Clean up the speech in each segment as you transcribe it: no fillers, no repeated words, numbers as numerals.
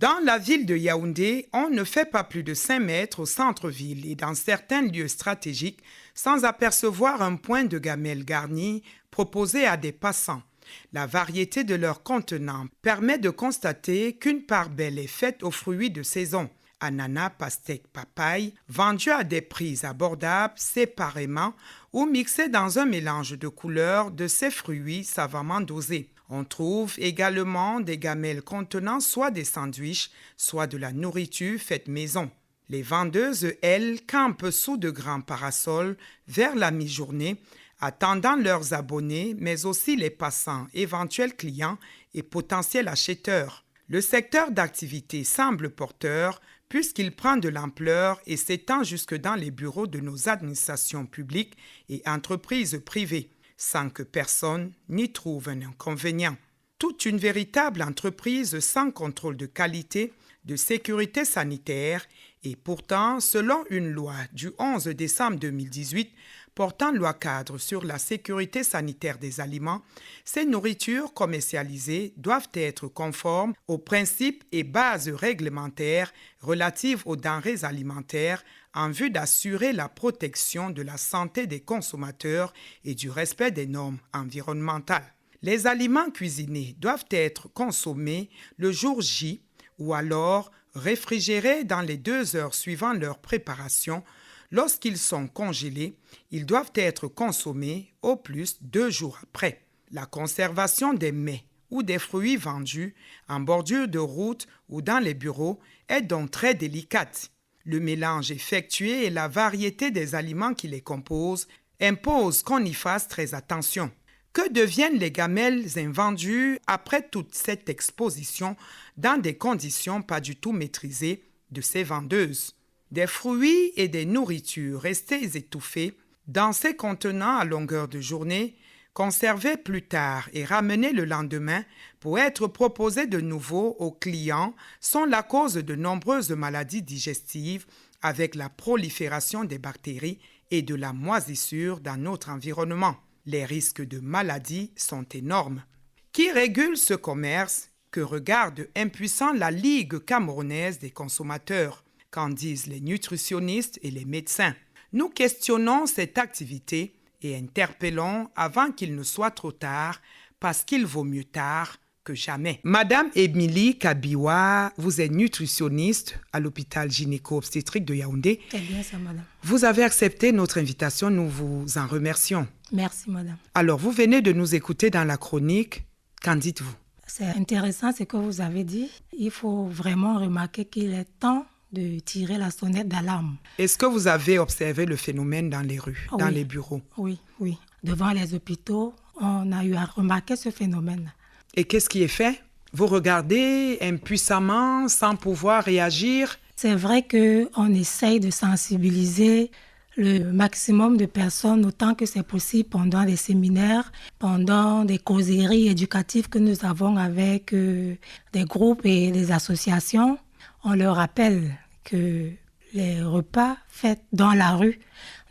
Dans la ville de Yaoundé, on ne fait pas plus de 5 mètres au centre-ville et dans certains lieux stratégiques sans apercevoir un point de gamelles garnies proposé à des passants. La variété de leurs contenants permet de constater qu'une part belle est faite aux fruits de saison. Ananas, pastèques, papaye, vendus à des prix abordables séparément ou mixés dans un mélange de couleurs de ces fruits savamment dosés. On trouve également des gamelles contenant soit des sandwichs, soit de la nourriture faite maison. Les vendeuses, elles, campent sous de grands parasols vers la mi-journée, attendant leurs abonnés, mais aussi les passants, éventuels clients et potentiels acheteurs. Le secteur d'activité semble porteur puisqu'il prend de l'ampleur et s'étend jusque dans les bureaux de nos administrations publiques et entreprises privées, sans que personne n'y trouve un inconvénient. Toute une véritable entreprise sans contrôle de qualité, de sécurité sanitaire et pourtant, selon une loi du 11 décembre 2018 portant loi cadre sur la sécurité sanitaire des aliments, ces nourritures commercialisées doivent être conformes aux principes et bases réglementaires relatives aux denrées alimentaires en vue d'assurer la protection de la santé des consommateurs et du respect des normes environnementales. Les aliments cuisinés doivent être consommés le jour J ou alors réfrigérés dans les 2 heures suivant leur préparation. Lorsqu'ils sont congelés, ils doivent être consommés au plus 2 jours après. La conservation des mets ou des fruits vendus en bordure de route ou dans les bureaux est donc très délicate. Le mélange effectué et la variété des aliments qui les composent imposent qu'on y fasse très attention. Que deviennent les gamelles invendues après toute cette exposition dans des conditions pas du tout maîtrisées de ces vendeuses? Des fruits et des nourritures restées étouffées dans ces contenants à longueur de journée, conservés plus tard et ramenés le lendemain pour être proposés de nouveau aux clients sont la cause de nombreuses maladies digestives avec la prolifération des bactéries et de la moisissure dans notre environnement. Les risques de maladies sont énormes. Qui régule ce commerce? Que regarde impuissant la Ligue camerounaise des consommateurs? Qu'en disent les nutritionnistes et les médecins? Nous questionnons cette activité et interpellons avant qu'il ne soit trop tard, parce qu'il vaut mieux tard que jamais. Madame Émilie Kabiwa, vous êtes nutritionniste à l'hôpital gynéco-obstétrique de Yaoundé. C'est bien ça, madame. Vous avez accepté notre invitation, nous vous en remercions. Merci, madame. Alors, vous venez de nous écouter dans la chronique. Qu'en dites-vous? C'est intéressant ce que vous avez dit. Il faut vraiment remarquer qu'il est temps de tirer la sonnette d'alarme. Est-ce que vous avez observé le phénomène dans les rues, dans les bureaux? Oui. Devant les hôpitaux, on a eu à remarquer ce phénomène. Et qu'est-ce qui est fait? Vous regardez impuissamment, sans pouvoir réagir? C'est vrai qu'on essaye de sensibiliser le maximum de personnes autant que c'est possible pendant des séminaires, pendant des causeries éducatives que nous avons avec des groupes et des associations. On leur rappelle que les repas faits dans la rue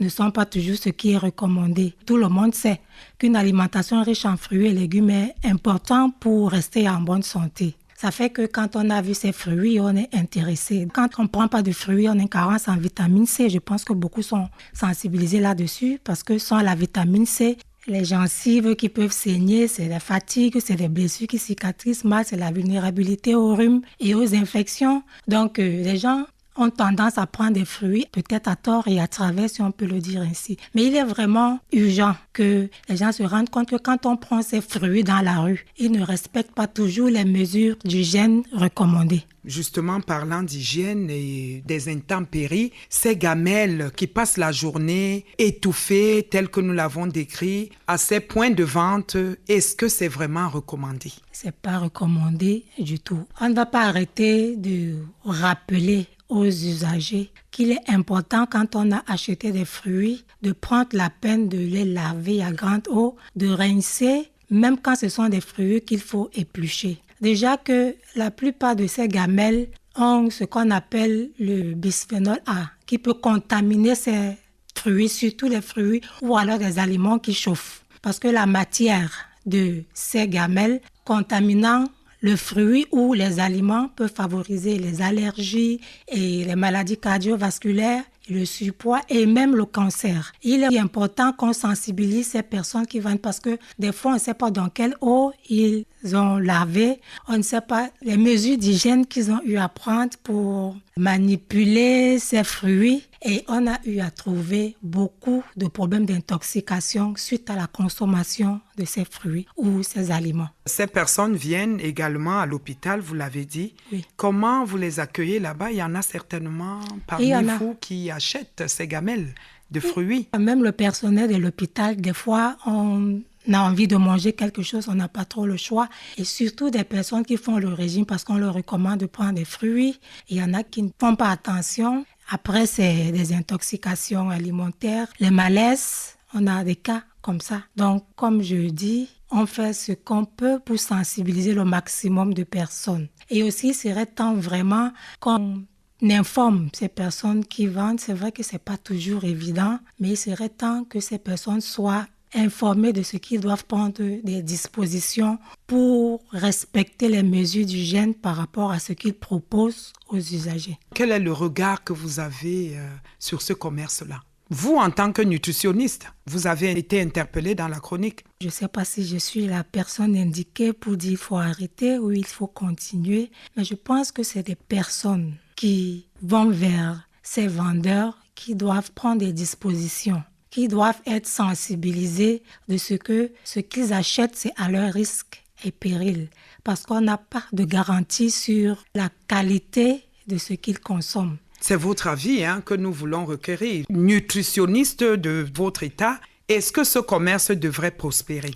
ne sont pas toujours ce qui est recommandé. Tout le monde sait qu'une alimentation riche en fruits et légumes est importante pour rester en bonne santé. Ça fait que quand on a vu ces fruits, on est intéressé. Quand on ne prend pas de fruits, on a une carence en vitamine C. Je pense que beaucoup sont sensibilisés là-dessus parce que sans la vitamine C, les gencives qui peuvent saigner, c'est la fatigue, c'est des blessures qui cicatrisent mal, c'est la vulnérabilité aux rhumes et aux infections. Donc les gens ont tendance à prendre des fruits, peut-être à tort et à travers, si on peut le dire ainsi. Mais il est vraiment urgent que les gens se rendent compte que quand on prend ces fruits dans la rue, ils ne respectent pas toujours les mesures d'hygiène recommandées. Justement, parlant d'hygiène et des intempéries, ces gamelles qui passent la journée étouffées, telles que nous l'avons décrit, à ces points de vente, est-ce que c'est vraiment recommandé? C'est pas recommandé du tout. On ne va pas arrêter de rappeler aux usagers qu'il est important quand on a acheté des fruits de prendre la peine de les laver à grande eau, de rincer, même quand ce sont des fruits qu'il faut éplucher. Déjà que la plupart de ces gamelles ont ce qu'on appelle le bisphénol A, qui peut contaminer ces fruits, surtout les fruits ou alors des aliments qui chauffent. Parce que la matière de ces gamelles contaminant le fruit ou les aliments peuvent favoriser les allergies et les maladies cardiovasculaires, le surpoids et même le cancer. Il est important qu'on sensibilise ces personnes qui vendent parce que des fois, on ne sait pas dans quelle eau ils ont lavé. On ne sait pas les mesures d'hygiène qu'ils ont eu à prendre pour manipuler ces fruits. Et on a eu à trouver beaucoup de problèmes d'intoxication suite à la consommation de ces fruits ou ces aliments. Ces personnes viennent également à l'hôpital, vous l'avez dit. Oui. Comment vous les accueillez là-bas? Il y en a certainement parmi vous qui achètent ces gamelles de fruits. Même le personnel de l'hôpital, des fois, on a envie de manger quelque chose, on n'a pas trop le choix. Et surtout des personnes qui font le régime parce qu'on leur recommande de prendre des fruits. Il y en a qui ne font pas attention. Après, c'est des intoxications alimentaires, les malaises, on a des cas comme ça. Donc, comme je dis, on fait ce qu'on peut pour sensibiliser le maximum de personnes. Et aussi, il serait temps vraiment qu'on informe ces personnes qui vendent. C'est vrai que ce n'est pas toujours évident, mais il serait temps que ces personnes soient informés de ce qu'ils doivent prendre des dispositions pour respecter les mesures d'hygiène par rapport à ce qu'ils proposent aux usagers. Quel est le regard que vous avez sur ce commerce-là? Vous, en tant que nutritionniste, vous avez été interpellé dans la chronique. Je ne sais pas si je suis la personne indiquée pour dire qu'il faut arrêter ou il faut continuer, mais je pense que c'est des personnes qui vont vers ces vendeurs qui doivent prendre des dispositions, qui doivent être sensibilisés de ce qu'ils achètent, c'est à leur risque et péril. Parce qu'on n'a pas de garantie sur la qualité de ce qu'ils consomment. C'est votre avis que nous voulons requérir. Nutritionniste de votre État, est-ce que ce commerce devrait prospérer?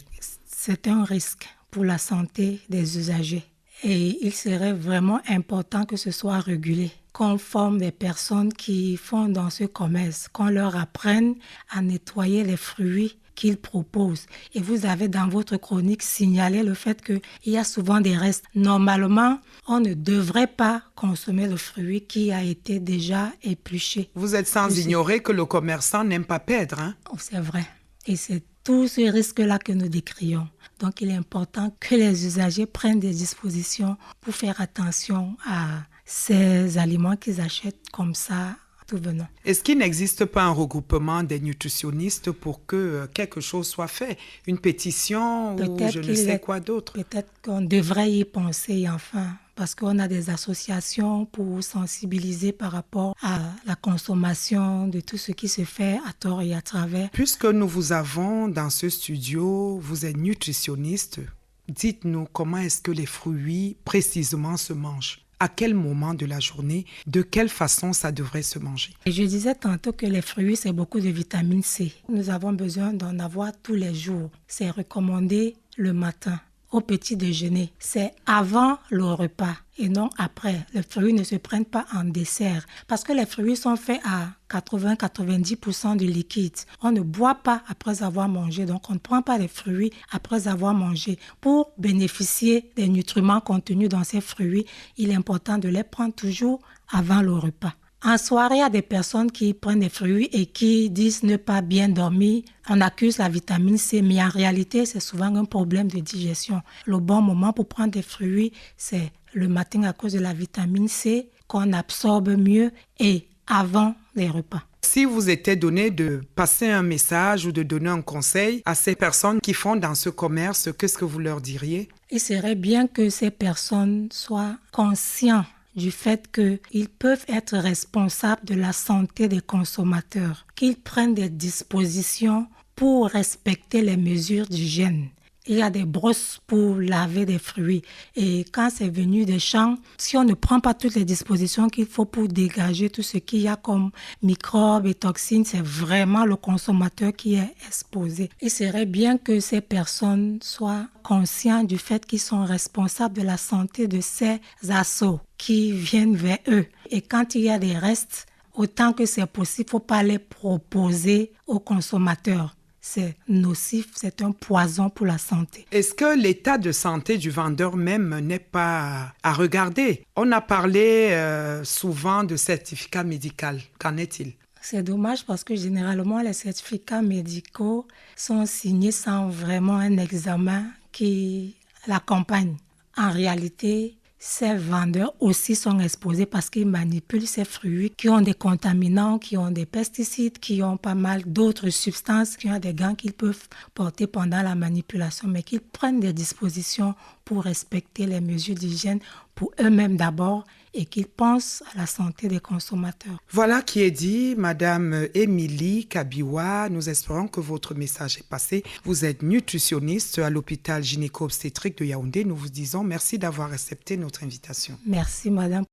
C'est un risque pour la santé des usagers. Et il serait vraiment important que ce soit régulé, qu'on forme des personnes qui font dans ce commerce, qu'on leur apprenne à nettoyer les fruits qu'ils proposent. Et vous avez dans votre chronique signalé le fait qu'il y a souvent des restes. Normalement, on ne devrait pas consommer le fruit qui a été déjà épluché. Vous êtes sans ignorer que le commerçant n'aime pas perdre. Oh, c'est vrai. Et c'est tout ce risque-là que nous décrions. Donc, il est important que les usagers prennent des dispositions pour faire attention à ces aliments qu'ils achètent comme ça, tout venant. Est-ce qu'il n'existe pas un regroupement des nutritionnistes pour que quelque chose soit fait? Une pétition ou je ne sais quoi d'autre? Peut-être qu'on devrait y penser enfin, parce qu'on a des associations pour sensibiliser par rapport à la consommation de tout ce qui se fait à tort et à travers. Puisque nous vous avons dans ce studio, vous êtes nutritionniste, dites-nous comment est-ce que les fruits précisément se mangent? À quel moment de la journée, de quelle façon ça devrait se manger? Et je disais tantôt que les fruits, c'est beaucoup de vitamine C. Nous avons besoin d'en avoir tous les jours. C'est recommandé le matin, au petit déjeuner. C'est avant le repas et non après. Les fruits ne se prennent pas en dessert parce que les fruits sont faits à 80-90% de liquide. On ne boit pas après avoir mangé, donc on ne prend pas les fruits après avoir mangé. Pour bénéficier des nutriments contenus dans ces fruits, il est important de les prendre toujours avant le repas. En soirée, il y a des personnes qui prennent des fruits et qui disent ne pas bien dormir. On accuse la vitamine C, mais en réalité, c'est souvent un problème de digestion. Le bon moment pour prendre des fruits, c'est le matin à cause de la vitamine C qu'on absorbe mieux et avant les repas. Si vous était donné de passer un message ou de donner un conseil à ces personnes qui font dans ce commerce, qu'est-ce que vous leur diriez? Il serait bien que ces personnes soient conscientes du fait qu'ils peuvent être responsables de la santé des consommateurs, qu'ils prennent des dispositions pour respecter les mesures d'hygiène. Il y a des brosses pour laver des fruits. Et quand c'est venu des champs, si on ne prend pas toutes les dispositions qu'il faut pour dégager tout ce qu'il y a comme microbes et toxines, c'est vraiment le consommateur qui est exposé. Il serait bien que ces personnes soient conscientes du fait qu'ils sont responsables de la santé de ces assos qui viennent vers eux. Et quand il y a des restes, autant que c'est possible, il ne faut pas les proposer aux consommateurs. C'est nocif, c'est un poison pour la santé. Est-ce que l'état de santé du vendeur même n'est pas à regarder? On a parlé souvent de certificat médical. Qu'en est-il? C'est dommage parce que généralement, les certificats médicaux sont signés sans vraiment un examen qui l'accompagne. En réalité, ces vendeurs aussi sont exposés parce qu'ils manipulent ces fruits qui ont des contaminants, qui ont des pesticides, qui ont pas mal d'autres substances, qui ont des gants qu'ils peuvent porter pendant la manipulation, mais qu'ils prennent des dispositions pour respecter les mesures d'hygiène pour eux-mêmes d'abord et qu'ils pensent à la santé des consommateurs. Voilà qui est dit, Madame Émilie Kabiwa. Nous espérons que votre message est passé. Vous êtes nutritionniste à l'hôpital gynéco-obstétrique de Yaoundé. Nous vous disons merci d'avoir accepté notre invitation. Merci, Madame.